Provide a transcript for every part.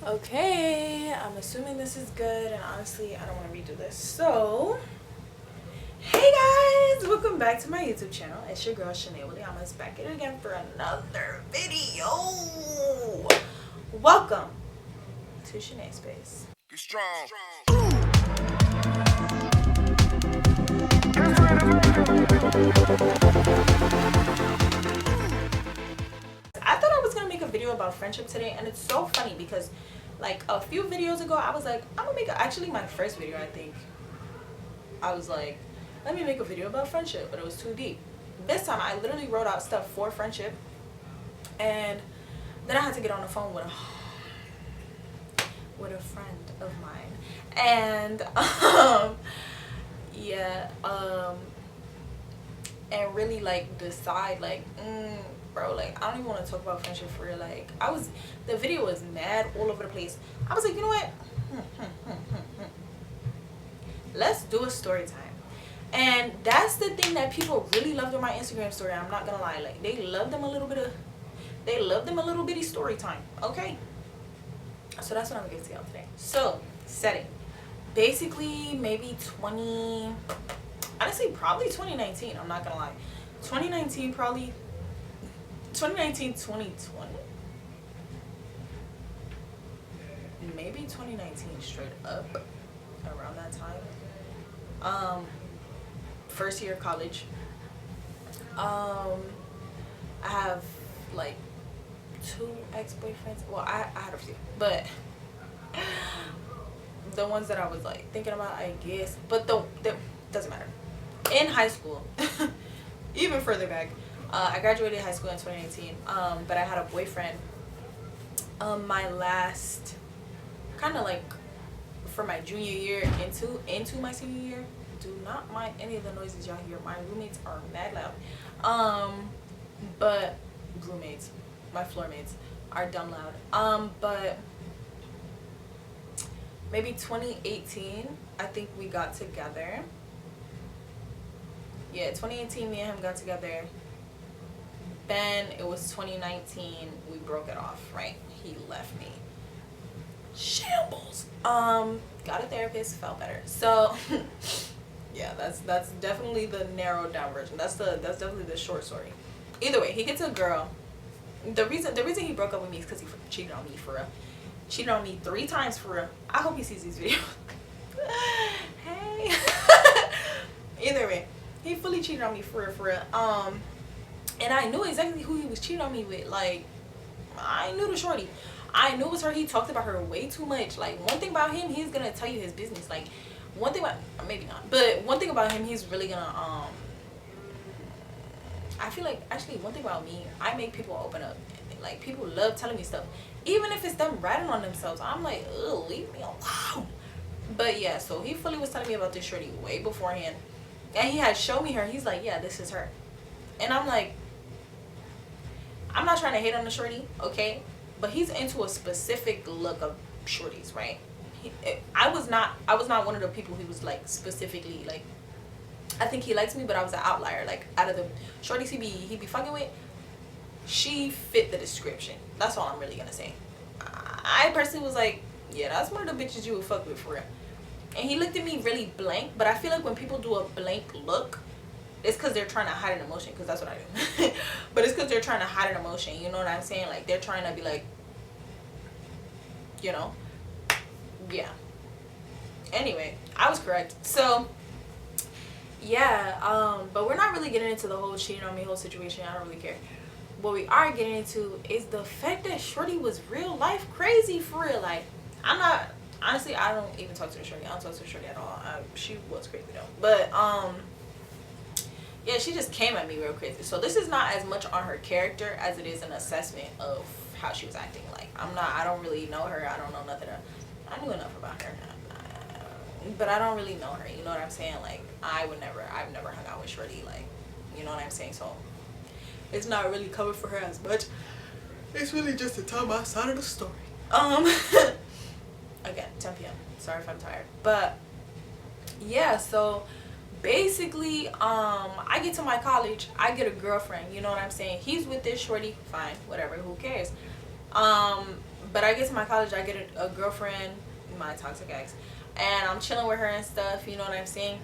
Okay, I'm assuming this is good, and honestly, I don't want to redo this. So, hey guys, welcome back to my YouTube channel. It's your girl Shanae Williams back at it again for another video. Welcome to Shanae Space. Be strong. I thought I was gonna make a video about friendship today, and it's so funny because like a few videos ago I was like, I'm gonna make actually my first video, I think I was like, let me make a video about friendship, but it was too deep. This time I literally wrote out stuff for friendship, and then I had to get on the phone with a friend of mine, and and really like decide like bro, like I don't even want to talk about friendship for real. Like the video was mad all over the place. I was like, you know what, let's do a story time. And that's the thing that people really loved on my Instagram story. I'm not gonna lie, like they love them a little bitty story time. Okay, so that's what I'm gonna give to y'all today. So setting, basically maybe honestly probably 2019, I'm not gonna lie, 2019, probably 2019, 2020, maybe 2019 straight up, around that time. First year of college. I have like 2 ex-boyfriends. Well, I had a few, but the ones that I was like thinking about, I guess, but the doesn't matter. In high school, even further back, I graduated high school in 2019, but I had a boyfriend my last, kind of like for my junior year into my senior year. Do not mind any of the noises y'all hear. My roommates are mad loud. But roommates, my floor mates are dumb loud. But maybe 2018, I think we got together. Yeah, 2018, me and him got together. Then it was 2019, we broke it off, right? He left me. Shambles. Got a therapist, felt better. So yeah, that's definitely the narrowed down version. That's definitely the short story. Either way, he gets a girl. The reason he broke up with me is because he cheated on me for real. Cheated on me 3 times for real. I hope he sees these videos. Hey. Either way, he fully cheated on me for real. And I knew exactly who he was cheating on me with. Like, I knew the shorty. I knew it was her. He talked about her way too much. Like, one thing about him, he's gonna tell you his business. Like, one thing about, maybe not, but one thing about him, he's really gonna I feel like, actually, one thing about me, I make people open up. Like, people love telling me stuff, even if it's them ratting on themselves. I'm like, ugh, leave me alone. But yeah, so he fully was telling me about this shorty way beforehand, and he had showed me her. He's like, yeah, this is her. And I'm like, I'm not trying to hate on the shorty, okay, but he's into a specific look of shorties, right? I was not one of the people he was like specifically like, I think he likes me, but I was an outlier. Like, out of the shorties he be fucking with, she fit the description. That's all I'm really gonna say. I personally was like, yeah, that's one of the bitches you would fuck with for real. And he looked at me really blank, but I feel like when people do a blank look, it's because they're trying to hide an emotion, because that's what I do. But it's because they're trying to hide an emotion, you know what I'm saying? Like, they're trying to be like, you know, yeah. Anyway, I was correct. So yeah, but we're not really getting into the whole cheating on me whole situation. I don't really care. What we are getting into is the fact that shorty was real life crazy for real. Like, I'm not, honestly, I don't even talk to the shorty. I don't talk to the shorty at all. She was crazy though, but yeah, she just came at me real crazy. So this is not as much on her character as it is an assessment of how she was acting. Like, I don't really know her. I don't know nothing. I knew enough about her, but I don't really know her. You know what I'm saying? Like, I've never hung out with shorty. Like, you know what I'm saying? So it's not really covered for her as much. It's really just to tell my side of the story. Again, 10 p.m. Sorry if I'm tired, but yeah. So basically, I get to my college, I get a girlfriend, you know what I'm saying? He's with this shorty, fine, whatever, who cares? But I get to my college, I get a girlfriend, my toxic ex, and I'm chilling with her and stuff. You know what I'm saying?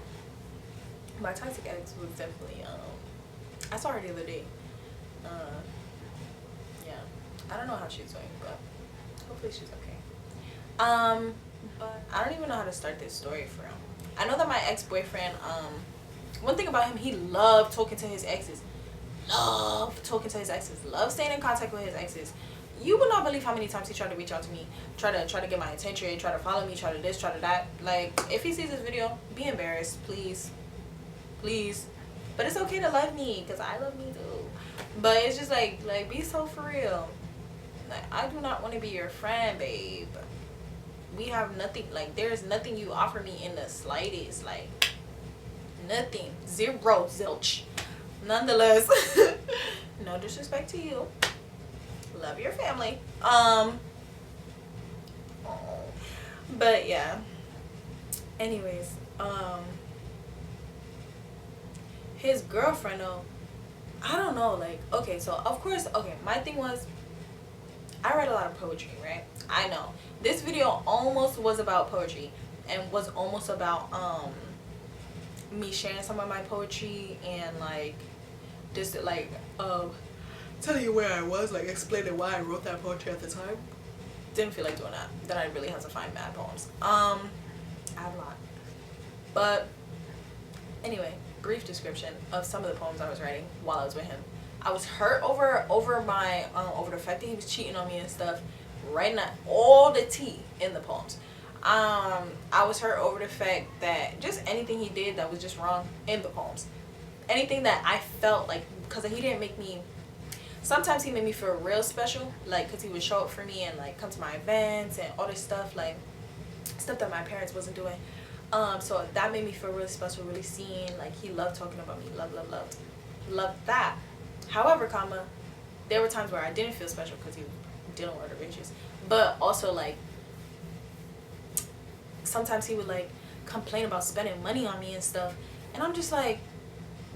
My toxic ex was definitely I saw her the other day. Yeah, I don't know how she's doing, but hopefully she's okay. But I don't even know how to start this story for him. I know that my ex-boyfriend, one thing about him, he loved talking to his exes. Loved talking to his exes. Loved staying in contact with his exes. You would not believe how many times he tried to reach out to me, try to get my attention, try to follow me, try to this, try to that. Like, if he sees this video, be embarrassed, please. Please. But it's okay to love me, because I love me too. But it's just like be so for real. Like, I do not want to be your friend, babe. We have nothing, like, there's nothing you offer me in the slightest. Like, nothing. Zero. Zilch. Nonetheless, no disrespect to you. Love your family. But yeah. Anyways, his girlfriend though, I don't know, like, okay, so of course, okay, my thing was, I read a lot of poetry, right? I know. This video almost was about poetry and was almost about me sharing some of my poetry and like just like telling you where I was, like explaining why I wrote that poetry at the time. Didn't feel like doing that. Then I really had to find mad poems. I have a lot. But anyway, brief description of some of the poems I was writing while I was with him. I was hurt over my over the fact that he was cheating on me and stuff, writing all the tea in the poems. I was hurt over the fact that just anything he did that was just wrong in the poems. Anything that I felt like, because he didn't make me, sometimes he made me feel real special, like, because he would show up for me and like come to my events and all this stuff, like stuff that my parents wasn't doing. So that made me feel really special, really seen. Like, he loved talking about me. Loved that. However, there were times where I didn't feel special because he was dealing with other bitches. But also, like, sometimes he would like complain about spending money on me and stuff, and I'm just like,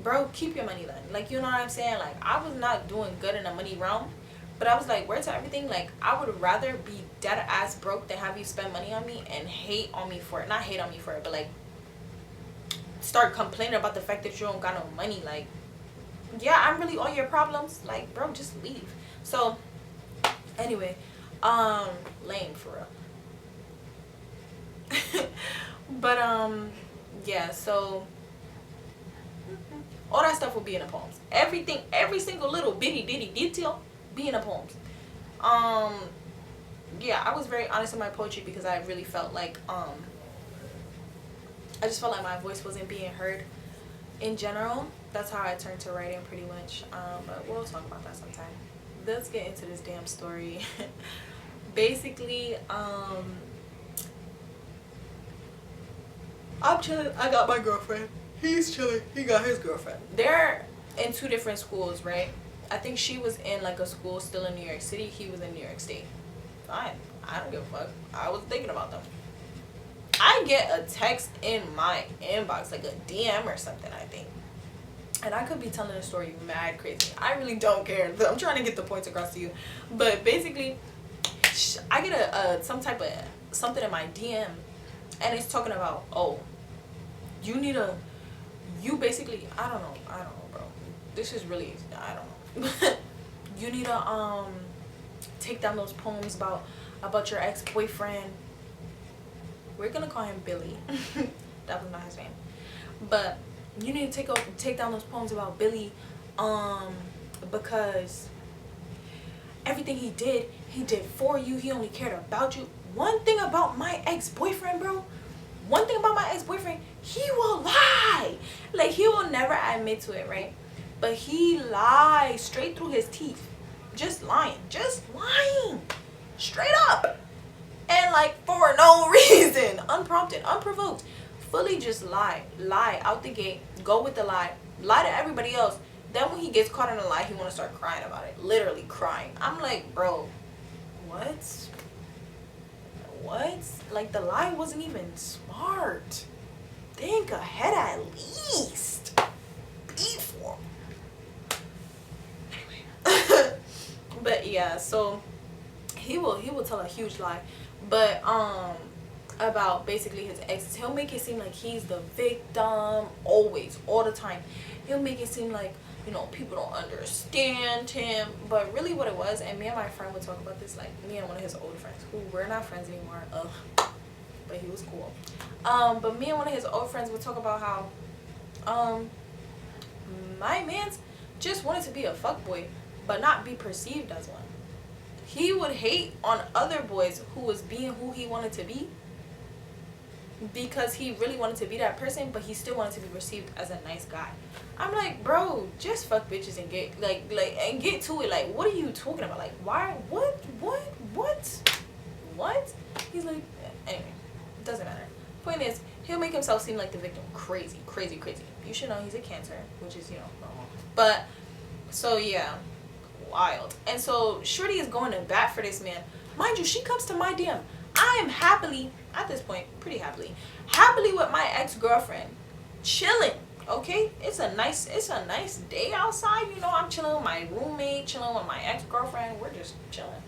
bro, keep your money then. Like, you know what I'm saying? Like, I was not doing good in the money realm, but I was like, word to everything, like, I would rather be dead ass broke than have you spend money on me and hate on me for it. Not hate on me for it, but like start complaining about the fact that you don't got no money. Like, yeah, I'm really all your problems. Like, bro, just leave. So anyway, lame for real. But yeah, so all that stuff will be in the poems. Everything, every single little bitty detail be in the poems. Yeah, I was very honest in my poetry because I really felt like I just felt like my voice wasn't being heard in general. That's how I turned to writing pretty much. But we'll talk about that sometime. Let's get into this damn story. Basically, I'm chilling. I got my girlfriend. He's chilling. He got his girlfriend. They're in two different schools, right? I think she was in like a school still in New York City. He was in New York State. Fine. I don't give a fuck. I was thinking about them. I get a text in my inbox, like a DM or something, I think. And I could be telling a story mad crazy. I really don't care. I'm trying to get the points across to you. But basically, I get some type of something in my DM, and it's talking about, oh, you basically, I don't know, bro. This is really, I don't know. You need to take down those poems about your ex-boyfriend. We're gonna call him Billy. That was not his name. But you need to take down those poems about Billy, because everything he did for you. He only cared about you. One thing about my ex-boyfriend, bro. One thing about my ex-boyfriend, he will lie. Like, he will never admit to it, right? But he lies straight through his teeth. Just lying. Straight up. And like, for no reason. Unprompted, unprovoked. Fully just lie out the gate. Go with the lie to everybody else. Then when he gets caught in a lie, he want to start crying about it. Literally crying. I'm like, bro, what? Like, the lie wasn't even smart. Think ahead at least. Before. Anyway. But yeah, so he will tell a huge lie, but about basically his exes. He'll make it seem like he's the victim always, all the time. He'll make it seem like, you know, people don't understand him, but really what it was, and me and my friend would talk about this, like me and one of his old friends who we're not friends anymore, but he was cool. But me and one of his old friends would talk about how my man's just wanted to be a fuckboy but not be perceived as one. He would hate on other boys who was being who he wanted to be because he really wanted to be that person, but he still wanted to be perceived as a nice guy. I'm like, bro, just fuck bitches and get and get to it. Like, what are you talking about? Like, why? What? He's like, anyway, it doesn't matter. Point is, he'll make himself seem like the victim. Crazy. You should know he's a Cancer, which is, you know, normal. But so yeah, wild. And so Shorty is going to bat for this man. Mind you, she comes to my DM. I am happily, at this point, pretty happily with my ex-girlfriend, chilling. Okay, it's a nice day outside. You know, I'm chilling with my roommate, chilling with my ex-girlfriend. We're just chilling,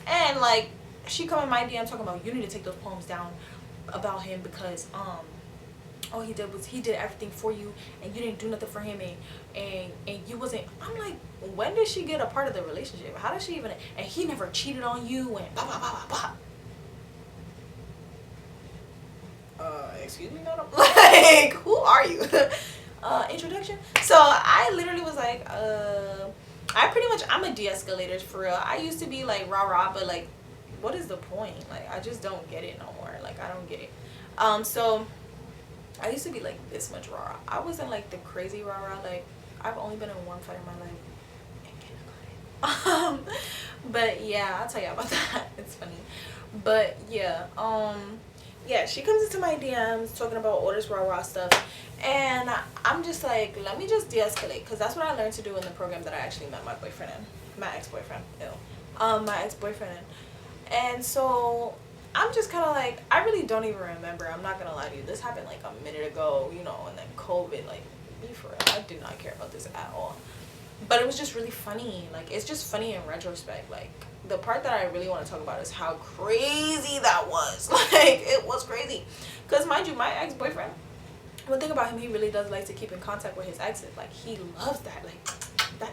and like she come in my DM talking about, you need to take those poems down about him because all he did was he did everything for you and you didn't do nothing for him, and you wasn't. I'm like, when did she get a part of the relationship? How does she even? And he never cheated on you and blah blah blah blah blah. Excuse me, madam? Like, who are you? Introduction. So I literally was like, I'm a de-escalator for real. I used to be like rah-rah, but like, what is the point? Like, I just don't get it no more. Like, I don't get it. So I used to be like this much rah-rah. I wasn't like the crazy rah-rah. Like, I've only been in one fight in my life. But yeah, I'll tell you about that. It's funny. But yeah, yeah, she comes into my DMs talking about all this rah-rah stuff, and I'm just like, let me just de-escalate, because that's what I learned to do in the program that I actually met my boyfriend in. My ex-boyfriend. My ex-boyfriend in. And so I'm just kind of like, I really don't even remember. I'm not going to lie to you. This happened like a minute ago, you know, and then COVID, like, be for real. I do not care about this at all. But it was just really funny. Like, it's just funny in retrospect. Like, the part that I really want to talk about is how crazy that was. Like, it was crazy. Because, mind you, my ex-boyfriend, one thing about him, he really does like to keep in contact with his exes. Like, he loves that. Like, that,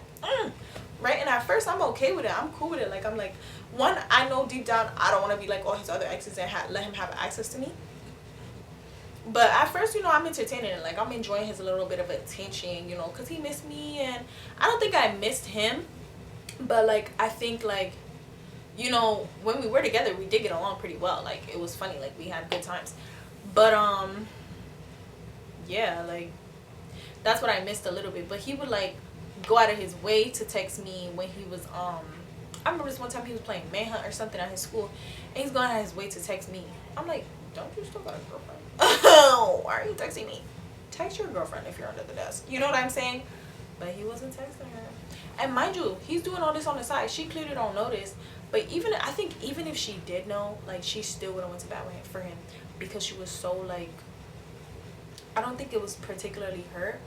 right? And at first, I'm okay with it. I'm cool with it. Like, I'm like, one, I know deep down, I don't want to be like all his other exes and let him have access to me. But at first, you know, I'm entertaining it. Like, I'm enjoying his little bit of attention, you know, because he missed me. And I don't think I missed him. But, like, I think, like, you know, when we were together, we did get along pretty well. Like, it was funny. Like, we had good times. But, yeah, like, that's what I missed a little bit. But he would, like, go out of his way to text me when he was, I remember this one time he was playing Manhunt or something at his school. And he's going out of his way to text me. I'm like, don't you still got a girlfriend? Why are you texting me? Text your girlfriend if you're under the desk. You know what I'm saying? But he wasn't texting her. And mind you, he's doing all this on the side. She clearly don't notice. But I think even if she did know, like, she still would have went to bat for him. Because she was so, like, I don't think it was particularly her.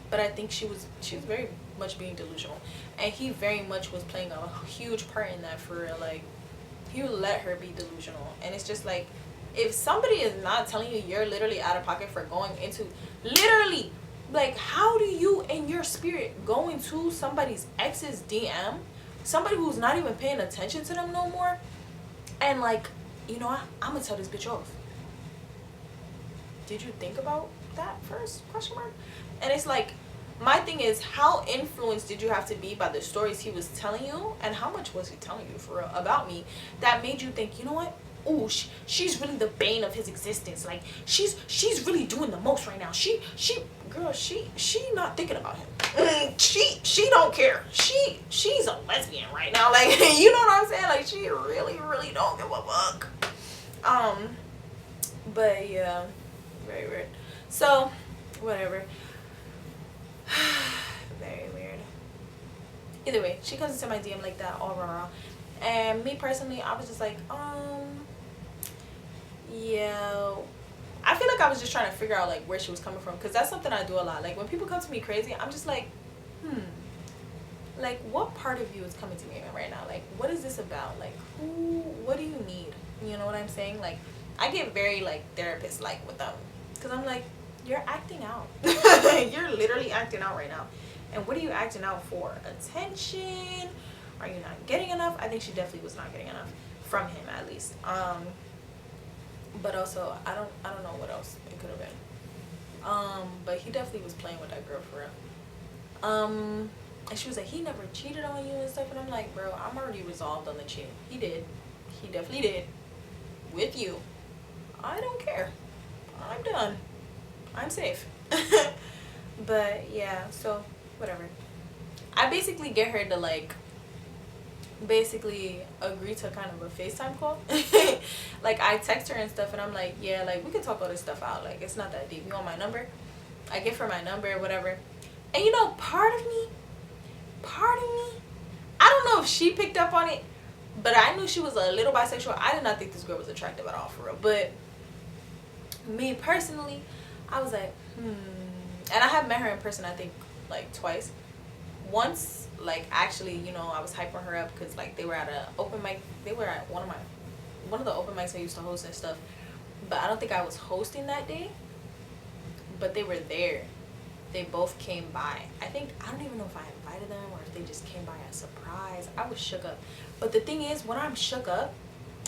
But I think she was very much being delusional. And he very much was playing a huge part in that for real. Like, he would let her be delusional. And it's just like, if somebody is not telling you you're literally out of pocket for going into, literally, like, how do you in your spirit go into somebody's ex's DM, somebody who's not even paying attention to them no more, and like, you know what, I'm gonna tell this bitch off. Did you think about that first? Question mark. And it's like, my thing is, how influenced did you have to be by the stories he was telling you, and how much was he telling you for real about me that made you think, you know what, ooh, she's really the bane of his existence. Like, she's really doing the most right now. She not thinking about him. She don't care. She's a lesbian right now. Like, you know what I'm saying? Like, she really don't give a fuck. But yeah, very weird. So, whatever. Very weird. Either way, she comes into my DM like that, all raw. And me personally, I was just like, yeah, I feel like I was just trying to figure out like where she was coming from, because that's something I do a lot. Like, when people come to me crazy, I'm just like, Like, what part of you is coming to me right now? Like, what is this about? Like, what do you need? You know what I'm saying? Like, I get very, like, therapist-like with them. Because I'm like, you're acting out. You're literally acting out right now. And what are you acting out for? Attention? Are you not getting enough? I think she definitely was not getting enough. From him, at least. But also, I don't know what else it could have been. But he definitely was playing with that girl for real. And she was like, he never cheated on you and stuff. And I'm like, bro, I'm already resolved on the cheating. He did. He definitely did. With you. I don't care. I'm done. I'm safe. But yeah, so whatever. I basically get her to like basically agree to kind of a FaceTime call. Like I text her and stuff and I'm like, yeah, like we can talk all this stuff out. Like it's not that deep. You want my number? I give her my number or whatever. And you know, part of me, I don't know if she picked up on it, but I knew she was a little bisexual. I did not think this girl was attractive at all, for real. But me personally, I was like, And I have met her in person, I think, like twice. Once, like actually, you know, I was hyping her up because like they were at an open mic. They were at one of the open mics I used to host and stuff. But I don't think I was hosting that day. But they were there. They both came by. I don't even know if I invited them or if they just came by as a surprise. I was shook up. But the thing is, when I'm shook up,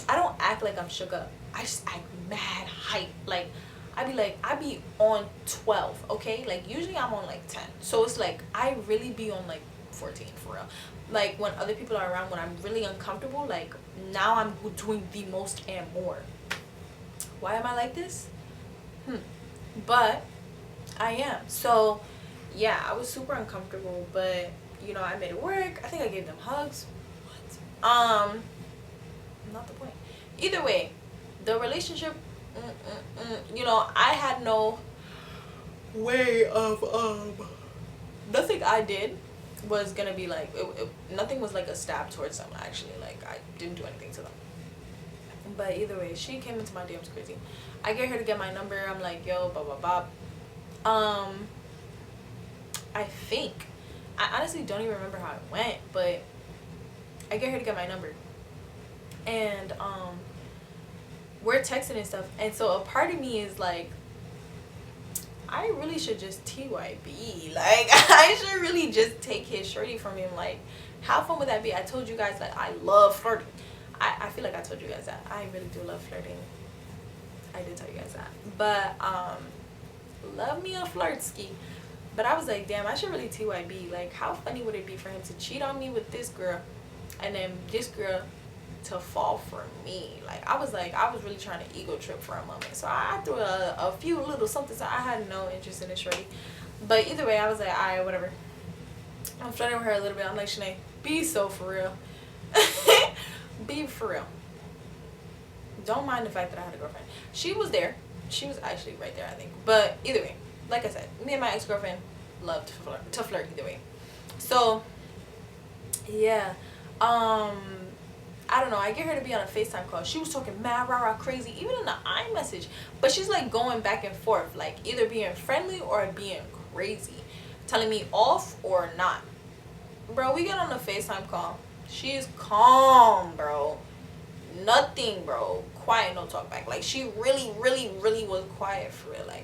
I don't act like I'm shook up. I just act mad hype. Like, I be on 12, okay? Like, usually I'm on, like, 10. So it's like, I really be on, like, 14, for real. Like, when other people are around, when I'm really uncomfortable, like, now I'm doing the most and more. Why am I like this? But I am. So yeah, I was super uncomfortable, but you know, I made it work. I think I gave them hugs. What? Not the point. Either way, the relationship, you know, I had no way of nothing I did was gonna be like nothing was like a stab towards them. Actually, like I didn't do anything to them. But either way, she came into my DMs crazy. I get her to get my number. I'm like, yo, blah blah blah. I honestly don't even remember how it went, but I get her to get my number. And we're texting and stuff. And so a part of me is like, I really should just TYB. Like, I should really just take his shorty from him. Like, how fun would that be? I told you guys that I love flirting. I feel like I told you guys that. I really do love flirting. I did tell you guys that. But, love me a flirt ski. But I was like, damn, I should really TYB. Like, how funny would it be for him to cheat on me with this girl and then this girl to fall for me? Like, I was really trying to ego trip for a moment. So I threw a few little something. So I had no interest in this shorty. But either way, I was like, alright, whatever. I'm flirting with her a little bit. I'm like, Shanae, be so for real. Be for real. Don't mind the fact that I had a girlfriend. She was there. She was actually right there, I think. But either way, like I said, me and my ex-girlfriend loved to flirt either way. So, yeah. I don't know. I get her to be on a FaceTime call. She was talking mad, rah, crazy, even in the iMessage. But she's like going back and forth, like either being friendly or being crazy. Telling me off or not. Bro, we get on the FaceTime call. She is calm, bro. Nothing, bro. Quiet, no talk back. Like, she really was quiet for real. Like,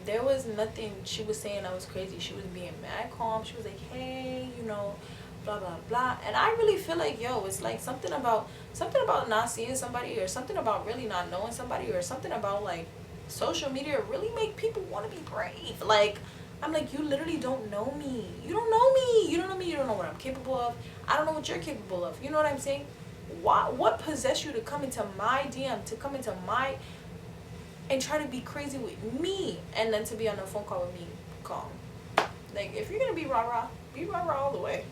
there was nothing she was saying that was crazy. She was being mad calm. She was like, hey, you know, blah, blah, blah. And I really feel like, yo, it's like something about not seeing somebody, or something about really not knowing somebody, or something about, like, social media really make people want to be brave. Like, I'm like, you literally don't know me. You don't know me. You don't know me. You don't know what I'm capable of. I don't know what you're capable of. You know what I'm saying? What possessed you to come into my DM, to come into my, and try to be crazy with me, and then to be on a phone call with me calm? Like, if you're going to be rah-rah, be rah-rah all the way.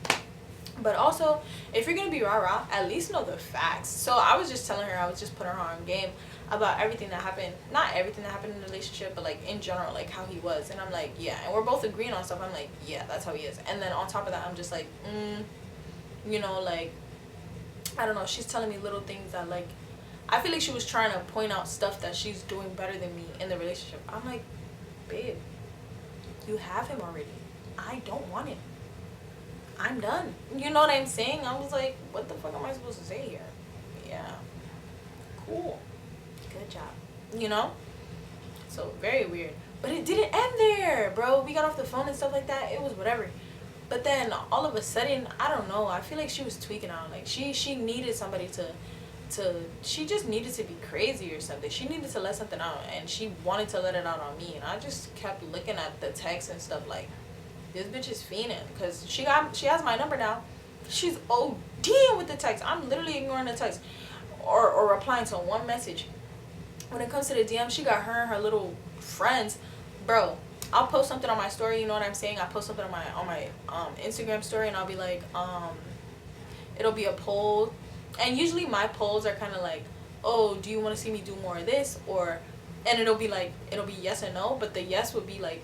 But also, if you're going to be rah-rah, at least know the facts. So I was just telling her, I was just putting her on game about everything that happened. Not everything that happened in the relationship, but like in general, like how he was. And I'm like, yeah. And we're both agreeing on stuff. I'm like, yeah, that's how he is. And then on top of that, I'm just like, you know, like, I don't know. She's telling me little things that, like, I feel like she was trying to point out stuff that she's doing better than me in the relationship. I'm like, babe, you have him already. I don't want him. I'm done. You know what I'm saying? I was like, what the fuck am I supposed to say here? Yeah. Cool. Good job. You know? So, very weird. But it didn't end there, bro. We got off the phone and stuff like that. It was whatever. But then, all of a sudden, I don't know. I feel like she was tweaking out. Like, she needed somebody to she just needed to be crazy or something. She needed to let something out, and she wanted to let it out on me. And I just kept looking at the text and stuff like, this bitch is fiending, because she has my number now. She's ODing with the text. I'm literally ignoring the text or replying to one message. When it comes to the DM, she got her and her little friends. Bro, I'll post something on my story, you know what I'm saying? I post something on my Instagram story, and I'll be like, it'll be a poll. And usually my polls are kind of like, oh, do you want to see me do more of this? And it'll be yes and no, but the yes would be like,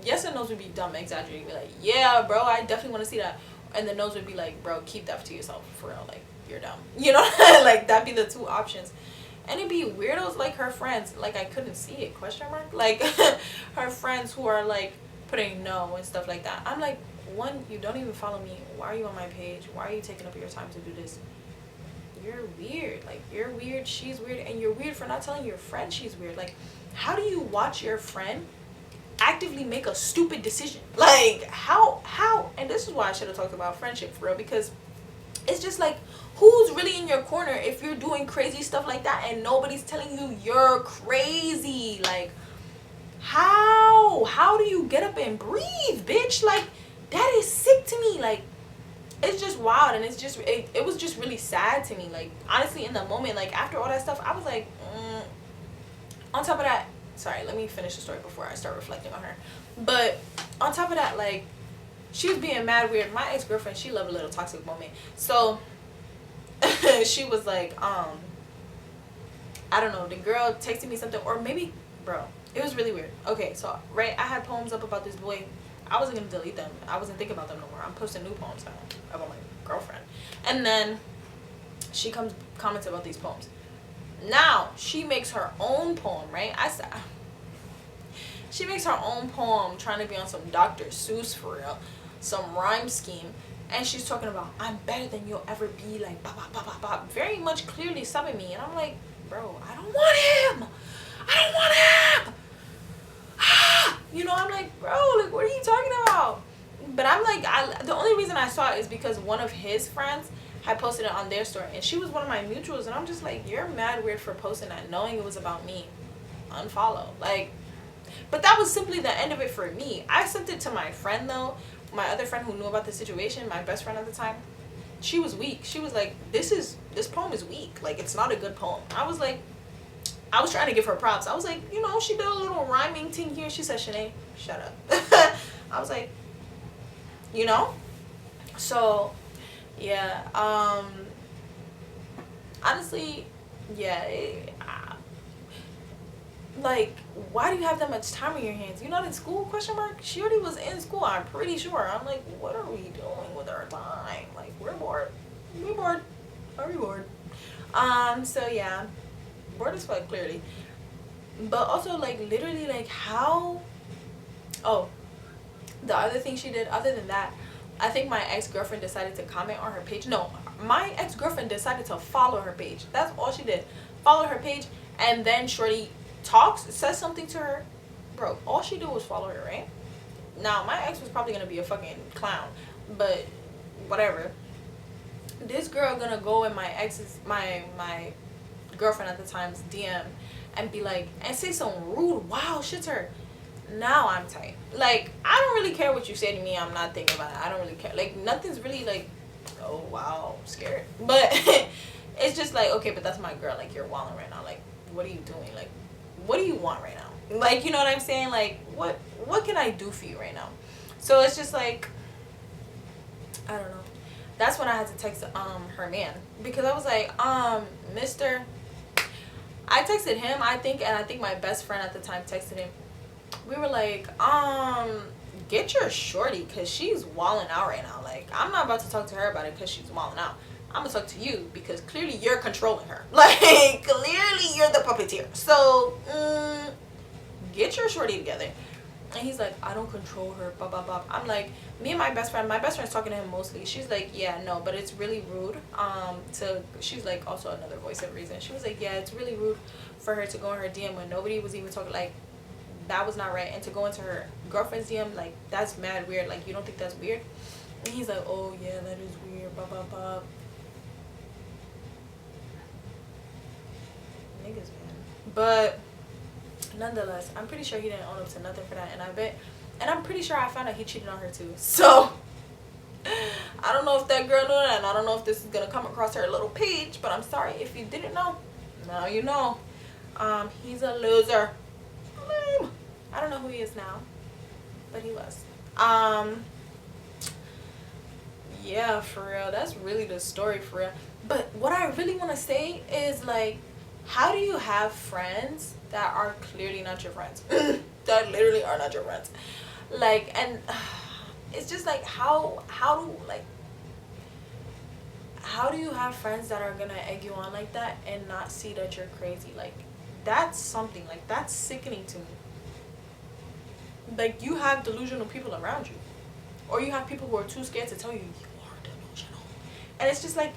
yes and no's would be dumb, exaggerating. Be like, yeah, bro, I definitely want to see that. And the no's would be like, bro, keep that to yourself, for real, like, you're dumb. You know, like, that'd be the two options. And it'd be weirdos like her friends, like, I couldn't see it, question mark? Like, her friends who are, like, putting no and stuff like that. I'm like, one, you don't even follow me. Why are you on my page? Why are you taking up your time to do this? You're weird. Like, you're weird, she's weird, and you're weird for not telling your friend she's weird. Like, how do you watch your friend actively make a stupid decision? Like, how, and this is why I should have talked about friendship for real, because it's just like, who's really in your corner if you're doing crazy stuff like that and nobody's telling you you're crazy? Like, how do you get up and breathe, bitch? Like, that is sick to me. Like, it's just wild, and it's just it was just really sad to me. Like, honestly, in the moment, like, after all that stuff, I was like, on top of that, sorry, let me finish the story before I start reflecting on her. But on top of that, like, she was being mad weird. My ex-girlfriend, she loved a little toxic moment. So she was like, I don't know, the girl texted me something, or maybe, bro, it was really weird. Okay, so, right, I had poems up about this boy. I wasn't going to delete them. I wasn't thinking about them no more. I'm posting new poems now about my girlfriend. And then she comments about these poems. Now, she makes her own poem, right? She makes her own poem trying to be on some Dr. Seuss for real. Some rhyme scheme. And she's talking about, I'm better than you'll ever be, like, bop, bop, bop, bop, bop. Very much clearly subbing me. And I'm like, bro, I don't want him. I don't want him. You know, I'm like, bro, like, what are you talking about? But I'm like, the only reason I saw it is because one of his friends had posted it on their story, and she was one of my mutuals, and I'm just like, you're mad weird for posting that, knowing it was about me. Unfollow. Like, but that was simply the end of it for me. I sent it to my friend, though, my other friend who knew about the situation, my best friend at the time. She was weak. She was like, this poem is weak. Like, it's not a good poem. I was like, I was trying to give her props. I was like, you know, she did a little rhyming thing here. She said, Shanae, shut up. I was like, you know? So, yeah. Honestly, yeah. Like, why do you have that much time on your hands? You're not in school, question mark? She already was in school, I'm pretty sure. I'm like, what are we doing with our time? Like, we're bored. We're bored. Are we bored? So, yeah. Bored as fuck, clearly. But also, like, literally, like, how... Oh, the other thing she did, other than that, I think my ex-girlfriend decided to comment on her page. No, my ex-girlfriend decided to follow her page. That's all she did. Follow her page, and then shorty says something to her. Bro, all she did was follow her, right? Now, my ex was probably gonna be a fucking clown, but whatever. This girl gonna go in my ex's, my girlfriend at the time's DM and be like, and say some rude, wow shit to her. Now I'm tight. Like, I don't really care what you say to me. I'm not thinking about it. I don't really care. Like, nothing's really like, oh wow, I'm scared. But it's just like, okay, but that's my girl. Like, you're wilding right now. Like, what are you doing? Like, what do you want right now? Like, you know what I'm saying? Like, what can I do for you right now? So it's just like, I don't know. That's when I had to text her man, because I was like, mister, I texted him, I think, and I think my best friend at the time texted him. We were like, get your shorty, because she's wilding out right now. Like, I'm not about to talk to her about it because she's wilding out. I'm going to talk to you because clearly you're controlling her. Like, clearly you're the puppeteer. So, get your shorty together. And he's like, I don't control her, blah blah blah. I'm like, me and my best friend's talking to him mostly. She's like, yeah, no, but it's really rude. She's like, also another voice of reason. She was like, yeah, it's really rude for her to go in her DM when nobody was even talking. Like, that was not right. And to go into her girlfriend's DM, like, that's mad weird. Like, you don't think that's weird? And he's like, oh yeah, that is weird, blah blah blah. Niggas, man. But nonetheless, I'm pretty sure he didn't own up to nothing for that, and I'm pretty sure I found out he cheated on her too. So I don't know if that girl knew that, and I don't know if this is gonna come across her little page, but I'm sorry if you didn't know. Now you know. He's a loser. Lame. I don't know who he is now, but he was. Yeah, for real. That's really the story, for real. But what I really want to say is, like, how do you have friends that are clearly not your friends? That literally are not your friends. Like, and it's just like, how do you have friends that are gonna egg you on like that and not see that you're crazy? Like, that's something, like, that's sickening to me. Like, you have delusional people around you, or you have people who are too scared to tell you are delusional. And it's just like,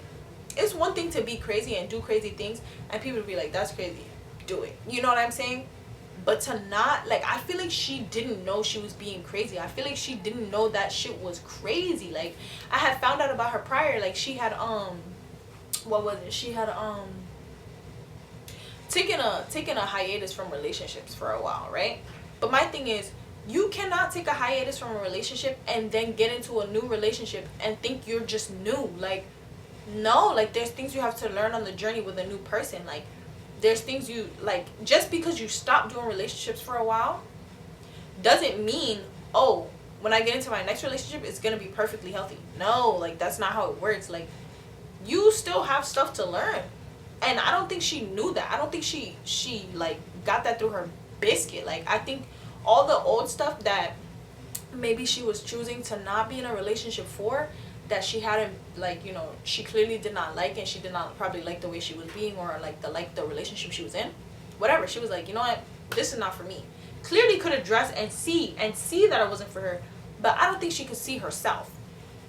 it's one thing to be crazy and do crazy things, and people be like, that's crazy, do it, you know what I'm saying? But to not, like, I feel like she didn't know she was being crazy. I feel like she didn't know that shit was crazy. Like, I had found out about her prior. Like, she had what was it, she had taken a hiatus from relationships for a while, right? But my thing is, you cannot take a hiatus from a relationship and then get into a new relationship and think you're just new. Like, no, like, there's things you have to learn on the journey with a new person. Like, there's things you, like, just because you stop doing relationships for a while doesn't mean, oh, when I get into my next relationship, it's gonna be perfectly healthy. No, like, that's not how it works. Like, you still have stuff to learn. And I don't think she knew that. I don't think she like, got that through her biscuit. Like, I think all the old stuff that maybe she was choosing to not be in a relationship for, that she hadn't, like, you know, she clearly did not like, and she did not probably like the way she was being, or like the relationship she was in, whatever. She was like, you know what, this is not for me. Clearly could address and see that it wasn't for her, but I don't think she could see herself.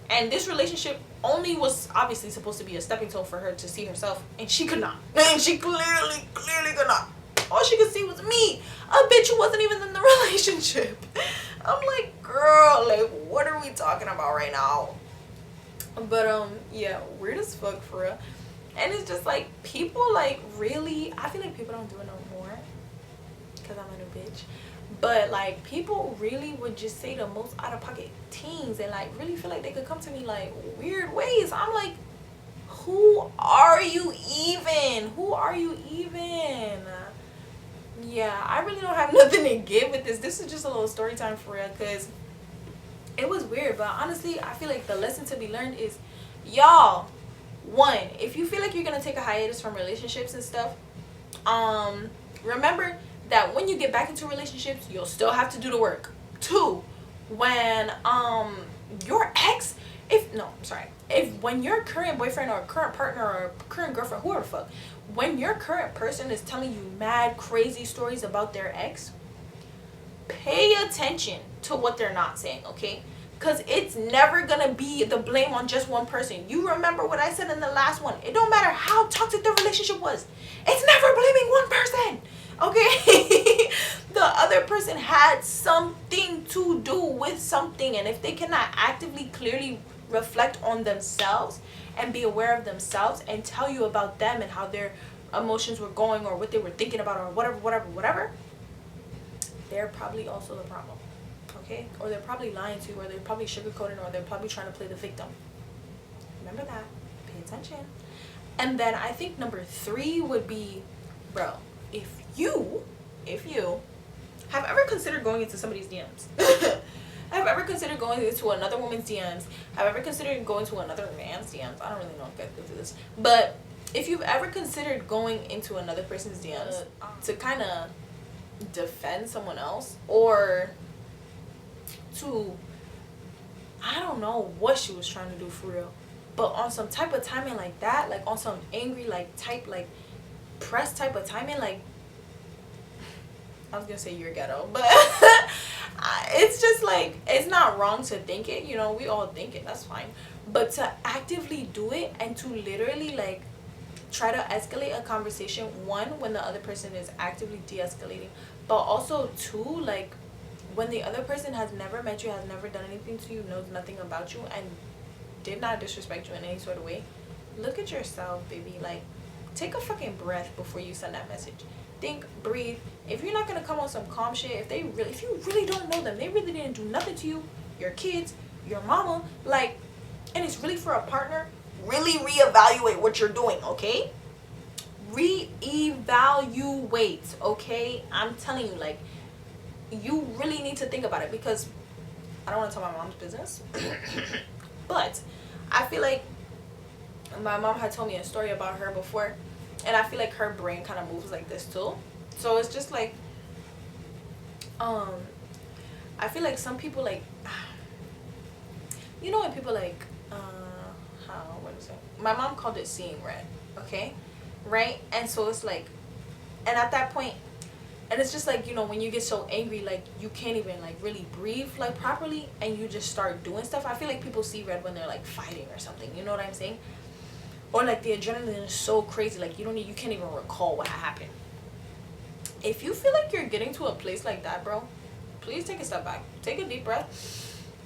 And this relationship only was obviously supposed to be a stepping stone for her to see herself, and she could not. And she clearly could not. All she could see was me, a bitch who wasn't even in the relationship. I'm like, girl, like, what are we talking about right now? But yeah, weird as fuck, for real. And it's just like, people, like, really, I feel like people don't do it no more because I'm a new bitch. But, like, people really would just say the most out of pocket things and, like, really feel like they could come to me, like, weird ways. I'm like, who are you even? Who are you even? Yeah, I really don't have nothing to give with this. This is just a little story time, for real, because it was weird. But honestly, I feel like the lesson to be learned is, y'all, one, if you feel like you're gonna take a hiatus from relationships and stuff, remember that when you get back into relationships, you'll still have to do the work. Two, when your ex, when your current boyfriend or current partner or current girlfriend, whoever the fuck, when your current person is telling you mad crazy stories about their ex, pay attention to what they're not saying, okay? Because it's never gonna be the blame on just one person. You remember what I said in the last one. It don't matter how toxic the relationship was. It's never blaming one person, okay? The other person had something to do with something. And if they cannot actively, clearly reflect on themselves and be aware of themselves and tell you about them and how their emotions were going or what they were thinking about or whatever, they're probably also the problem, okay? Or they're probably lying to you, or they're probably sugarcoating, or they're probably trying to play the victim. Remember that. Pay attention. And then I think number 3 would be, bro, if you have ever considered going into somebody's DMs, have ever considered going into another woman's DMs, have ever considered going to another man's DMs, I don't really know if I can do this, but if you've ever considered going into another person's DMs to kind of defend someone else, or to, I don't know what she was trying to do, for real, but on some type of timing like that, like on some angry, like, type, like, press type of timing, like, I was gonna say you're ghetto, but it's just like, it's not wrong to think it, you know, we all think it, that's fine. But to actively do it and to literally like try to escalate a conversation, one, when the other person is actively de-escalating, but also two, like when the other person has never met you, has never done anything to you, knows nothing about you, and did not disrespect you in any sort of way, look at yourself, baby. Like, take a fucking breath before you send that message. Think, breathe. If you're not gonna come on some calm shit, if you really don't know them, they really didn't do nothing to you, your kids, your mama, like, and it's really for a partner, really reevaluate what you're doing, okay? Reevaluate, okay? I'm telling you, like, you really need to think about it, because I don't want to tell my mom's business, but I feel like my mom had told me a story about her before, and I feel like her brain kind of moves like this too. So it's just like, I feel like some people, like, you know, when people like, what is it? My mom called it seeing red, okay? Right? And so it's like, and at that point, and it's just like, you know, when you get so angry, like, you can't even, like, really breathe, like, properly, and you just start doing stuff. I feel like people see red when they're, like, fighting or something, you know what I'm saying? Or, like, the adrenaline is so crazy, like, you can't even recall what happened. If you feel like you're getting to a place like that, bro, please take a step back. Take a deep breath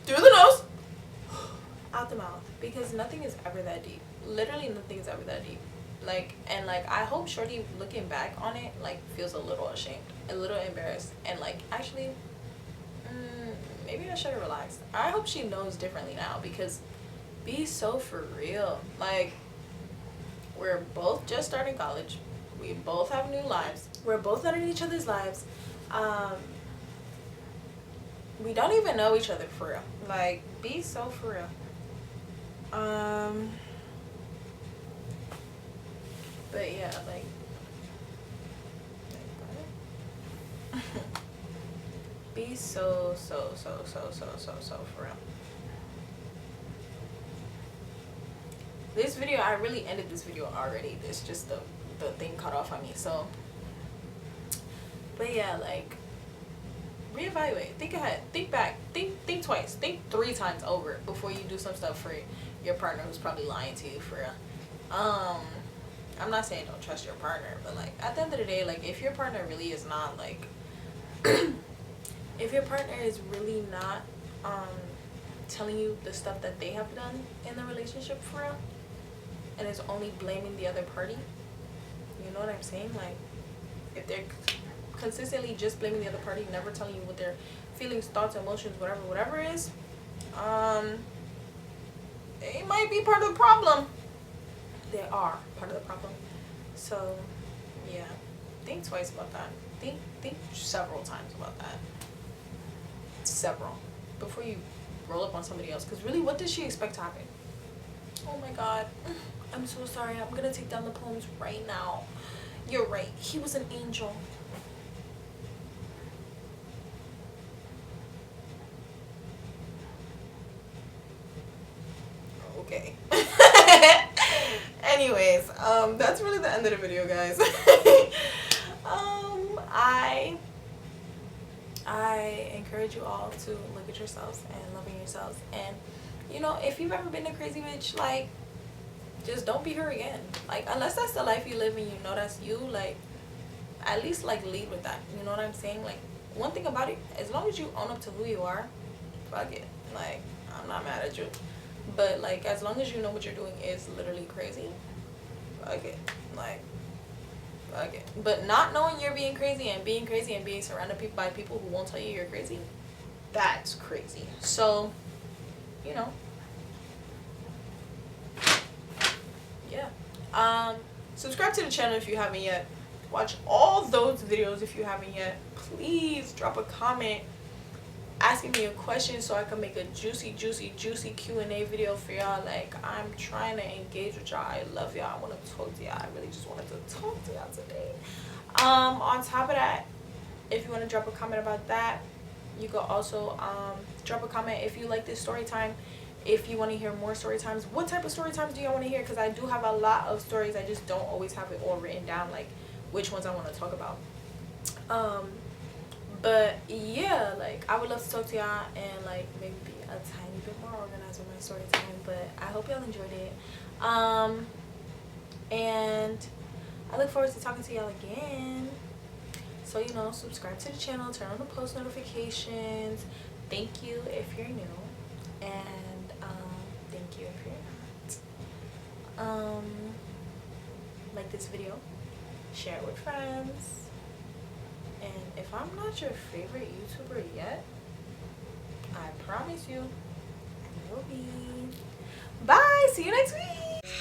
through the nose, out the mouth, because nothing is ever that deep. Literally nothing is ever that deep. Like, and like, I hope shorty, looking back on it, like, feels a little ashamed, a little embarrassed, and like, actually, maybe I should have relaxed. I hope she knows differently now, because be so for real. Like, we're both just starting college, we both have new lives, we're both learning each other's lives, we don't even know each other for real. Like, be so for real. But yeah, like be so for real. This video, I really ended this video already. It's just the thing cut off on me. So, but yeah, like, reevaluate, think ahead, think back, think twice, think 3 times over before you do some stuff for your partner who's probably lying to you for real. I'm not saying don't trust your partner, but like, at the end of the day, like, if your partner really is not like if your partner is really not telling you the stuff that they have done in the relationship for real, and is only blaming the other party, you know what I'm saying? Like, if they're consistently just blaming the other party, never telling you what their feelings, thoughts, emotions, whatever is, they might be part of the problem. They are part of the problem. So yeah, think twice about that. Think several times about that. Several. Before you roll up on somebody else. Because really, what does she expect to happen? Oh my god, I'm so sorry. I'm gonna take down the poems right now. You're right, he was an angel. Okay. Anyways, that's really the end of the video, guys. I encourage you all to look at yourselves and loving yourselves, and you know, if you've ever been a crazy bitch, like, just don't be her again. Like, unless that's the life you live and you know that's you, like, at least like lead with that, you know what I'm saying? Like, one thing about it, as long as you own up to who you are, fuck it. Like, I'm not mad at you. But like, as long as you know what you're doing is literally crazy, fuck it. Like, fuck it. But not knowing you're being crazy and being surrounded by people who won't tell you you're crazy, that's crazy. So, you know, yeah. Subscribe to the channel if you haven't yet. Watch all those videos if you haven't yet. Please drop a comment asking me a question so I can make a juicy Q&A video for y'all. Like, I'm trying to engage with y'all. I love y'all. I want to talk to y'all. I really just wanted to talk to y'all today. On top of that, if you want to drop a comment about that, you can also drop a comment if you like this story time. If you want to hear more story times, what type of story times do y'all want to hear? Because I do have a lot of stories. I just don't always have it all written down, like which ones I want to talk about. But yeah, like I would love to talk to y'all and like maybe be a tiny bit more organized with my story time. But I hope y'all enjoyed it. And I look forward to talking to y'all again. So you know, subscribe to the channel, turn on the post notifications. Thank you if you're new, and thank you if you're not. Like this video, share it with friends, and if I'm not your favorite YouTuber yet, I promise you I will be. Bye, see you next week.